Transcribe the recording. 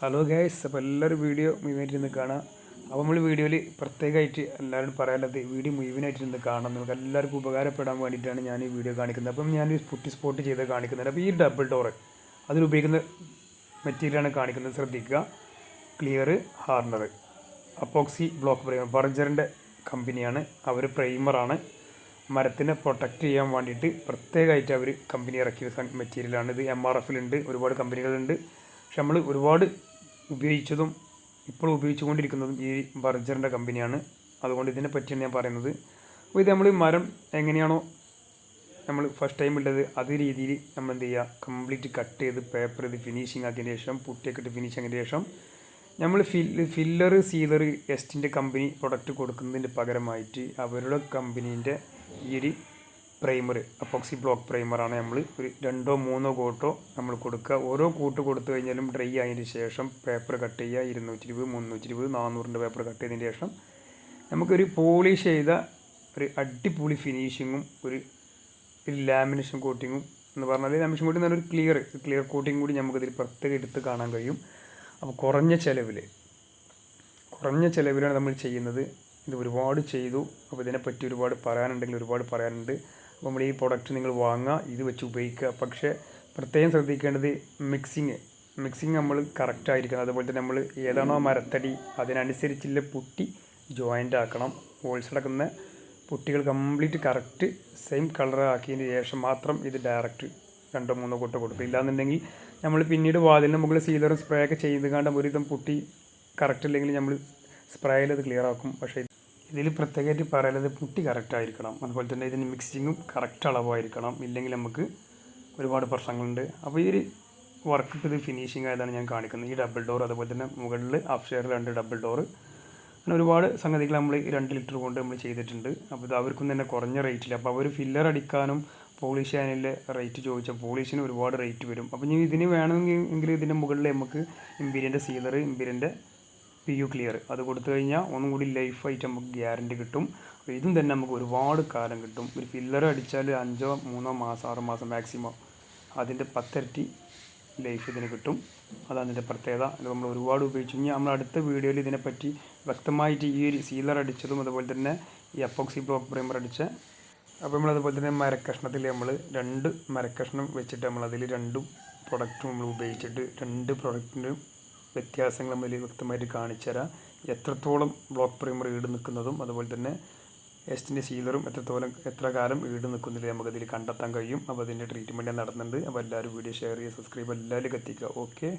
Hello guys, അപ്പോൾ എല്ലാവരും video മുഴുവനായിട്ടിരുന്ന് കാണാം. അപ്പോൾ നമ്മൾ വീഡിയോയിൽ പ്രത്യേകമായിട്ട് എല്ലാവരും പറയാനുള്ളത് വീഡിയോ മുഴുവനായിട്ടിരുന്ന് കാണാം. നമുക്ക് എല്ലാവർക്കും ഉപകാരപ്പെടാൻ വേണ്ടിയിട്ടാണ് ഞാൻ ഈ വീഡിയോ കാണിക്കുന്നത്. അപ്പം ഞാൻ പുട്ടി സ്പോട്ട് ചെയ്ത് കാണിക്കുന്നത്. അപ്പോൾ ഈ ഡബിൾ ഡോറ് അതിലുപയോഗിക്കുന്ന മെറ്റീരിയലാണ് കാണിക്കുന്നത്. ശ്രദ്ധിക്കുക. Clear hardener, epoxy block primer, ബർജറിൻ്റെ കമ്പനിയാണ്. അവർ പ്രൈമറാണ്. മരത്തിനെ പ്രൊട്ടക്റ്റ് ചെയ്യാൻ വേണ്ടിയിട്ട് പ്രത്യേകമായിട്ട് അവർ കമ്പനി ഇറക്കിയ മെറ്റീരിയലാണ്. ഇത് MRFലുണ്ട്, ഒരുപാട് കമ്പനികളുണ്ട്. പക്ഷെ നമ്മൾ ഒരുപാട് ഉപയോഗിച്ചതും ഇപ്പോൾ ഉപയോഗിച്ചുകൊണ്ടിരിക്കുന്നതും ഈ ബർജറിൻ്റെ കമ്പനിയാണ്. അതുകൊണ്ട് ഇതിനെ പറ്റിയാണ് ഞാൻ പറയുന്നത്. അപ്പോൾ ഇത് നമ്മൾ മരം എങ്ങനെയാണോ നമ്മൾ ഫസ്റ്റ് ടൈം ഉള്ളത് അതേ രീതിയിൽ നമ്മൾ എന്ത് ചെയ്യുക, കംപ്ലീറ്റ് കട്ട് ചെയ്ത് പേപ്പർ ചെയ്ത് ഫിനിഷിങ് ആക്കിയതിന് ശേഷം പുട്ടിയൊക്കെ ഇട്ട് ഫിനിഷ് ആക്കിയതിന് ശേഷം നമ്മൾ ഫില്ലർ സീലർ എസ്റ്റിൻ്റെ കമ്പനി പ്രൊഡക്റ്റ് കൊടുക്കുന്നതിൻ്റെ പകരമായിട്ട് അവരുടെ കമ്പനീൻ്റെ ഈ ഒരു പ്രൈമർ, അപ്പോക്സി ബ്ലോക്ക് പ്രൈമറാണ് നമ്മൾ ഒരു 2-3 കോട്ടോ നമ്മൾ കൊടുക്കുക. ഓരോ കൂട്ട് കൊടുത്തു കഴിഞ്ഞാലും ഡ്രൈ ആയതിന് ശേഷം പേപ്പർ കട്ട് ചെയ്യുക. 220, 320, 400 പേപ്പർ കട്ട് ചെയ്തതിന് ശേഷം നമുക്കൊരു പോളിഷ് ചെയ്ത ഒരു അടിപൊളി ഫിനിഷിങ്ങും ഒരു ലാമിനേഷൻ കോട്ടിങ്ങും എന്ന് പറഞ്ഞാൽ ലാമിനേഷൻ കോട്ടിങ് എന്ന് പറഞ്ഞാൽ ക്ലിയർ കോട്ടിങ് കൂടി നമുക്കതിൽ പ്രത്യേകം എടുത്ത് കാണാൻ കഴിയും. അപ്പോൾ കുറഞ്ഞ ചിലവിലാണ് നമ്മൾ ചെയ്യുന്നത്. ഇത് ഒരുപാട് ചെയ്തു. അപ്പോൾ ഇതിനെപ്പറ്റി ഒരുപാട് പറയാനുണ്ടെങ്കിൽ ഒരുപാട് പറയാനുണ്ട്. അപ്പോൾ നമ്മൾ ഈ പ്രൊഡക്റ്റ് നിങ്ങൾ വാങ്ങുക, ഇത് വെച്ച് ഉപയോഗിക്കുക. പക്ഷേ പ്രത്യേകം ശ്രദ്ധിക്കേണ്ടത് മിക്സിങ് നമ്മൾ കറക്റ്റായിരിക്കണം. അതുപോലെ തന്നെ നമ്മൾ ഏതാണോ മരത്തടി അതിനനുസരിച്ചുള്ള പുട്ടി ജോയിൻ്റ് ആക്കണം. ഹോൾസ് അടക്കുന്ന പുട്ടികൾ കംപ്ലീറ്റ് കറക്റ്റ് സെയിം കളർ ആക്കിയതിന് ശേഷം മാത്രം ഇത് ഡയറക്റ്റ് 2-3 കൊട്ട കൊടുക്കുക. ഇല്ലാന്നുണ്ടെങ്കിൽ നമ്മൾ പിന്നീട് വാതിലിന് മുകളിൽ സീലറും സ്പ്രേ ഒക്കെ ചെയ്ത് കണ്ട ഒരുവിധം പുട്ടി കറക്റ്റ് അല്ലെങ്കിൽ നമ്മൾ സ്പ്രേയിൽ അത് ക്ലിയർ ആക്കും. പക്ഷേ ഇതിൽ പ്രത്യേകമായിട്ട് പറയുന്നത് പുട്ടി കറക്റ്റായിരിക്കണം. അതുപോലെ തന്നെ ഇതിന് മിക്സിങ്ങും കറക്റ്റ് അളവായിരിക്കണം. ഇല്ലെങ്കിൽ നമുക്ക് ഒരുപാട് പ്രശ്നങ്ങളുണ്ട്. അപ്പോൾ ഈ ഒരു വർക്ക് ഇത് ഫിനിഷിങ് ആയതാണ് ഞാൻ കാണിക്കുന്നത്. ഈ ഡബിൾ ഡോർ, അതുപോലെ തന്നെ മുകളിൽ അപ്സ്റ്റെയർ 2 ഡബിൾ ഡോർ, അങ്ങനെ ഒരുപാട് സംഗതികൾ നമ്മൾ 2 ലിറ്റർ കൊണ്ട് നമ്മൾ ചെയ്തിട്ടുണ്ട്. അപ്പോൾ ഇത് അവർക്കും തന്നെ കുറഞ്ഞ റേറ്റിൽ. അപ്പോൾ അവർ ഫില്ലർ അടിക്കാനും പോളിഷ് ചെയ്യാനുള്ള റേറ്റ് ചോദിച്ചാൽ പോളിഷിന് ഒരുപാട് റേറ്റ് വരും. അപ്പോൾ ഇനി ഇതിന് വേണമെങ്കിൽ ഇതിൻ്റെ മുകളിൽ നമുക്ക് ഇമ്പീരിയൻ്റെ സീലർ, ഇമ്പീരിയൻ്റെ PU ക്ലിയർ അത് കൊടുത്തു കഴിഞ്ഞാൽ ഒന്നും കൂടി ലൈഫായിട്ട് നമുക്ക് ഗ്യാരണ്ടി കിട്ടും. അപ്പോൾ ഇതും തന്നെ നമുക്ക് ഒരുപാട് കാലം കിട്ടും. ഒരു ഫില്ലർ അടിച്ചാൽ 5-3 മാസം 6 മാസം മാക്സിമം, അതിൻ്റെ 10 ഇരട്ടി ലൈഫ് ഇതിന് കിട്ടും. അതാണ് ഇതിൻ്റെ പ്രത്യേകത. ഇത് നമ്മൾ ഒരുപാട് ഉപയോഗിച്ചു. ഇനി നമ്മൾ അടുത്ത വീഡിയോയിൽ ഇതിനെപ്പറ്റി വ്യക്തമായിട്ട് ഈ ഒരു സീലർ അടിച്ചതും അതുപോലെ തന്നെ ഈ അപ്പോക്സി ബ്ലോക്ക് പ്രൈമർ അടിച്ച, അപ്പോൾ നമ്മളതുപോലെ തന്നെ മരക്കഷ്ണത്തിൽ നമ്മൾ 2 മരക്കഷ്ണം വെച്ചിട്ട് നമ്മളതിൽ 2 പ്രൊഡക്റ്റും നമ്മൾ ഉപയോഗിച്ചിട്ട് 2 പ്രൊഡക്റ്റിനും വ്യത്യാസങ്ങൾ നമ്മൾ വ്യക്തമായിട്ട് കാണിച്ചു തരാം. എത്രത്തോളം ബ്ലോക്ക് പ്രൈമർ ഈട് നിൽക്കുന്നതും അതുപോലെ തന്നെ എസ്റ്റിൻ്റെ സീലറും എത്ര കാലം ഈട് നിൽക്കുന്നില്ല നമുക്കതിൽ കണ്ടെത്താൻ കഴിയും. അപ്പോൾ അതിൻ്റെ ട്രീറ്റ്മെൻറ്റ് നടത്തുന്നുണ്ട്. അപ്പോൾ എല്ലാവരും വീഡിയോ ഷെയർ ചെയ്യുക, സബ്സ്ക്രൈബ് എല്ലാവരും എത്തിക്കുക. ഓക്കെ.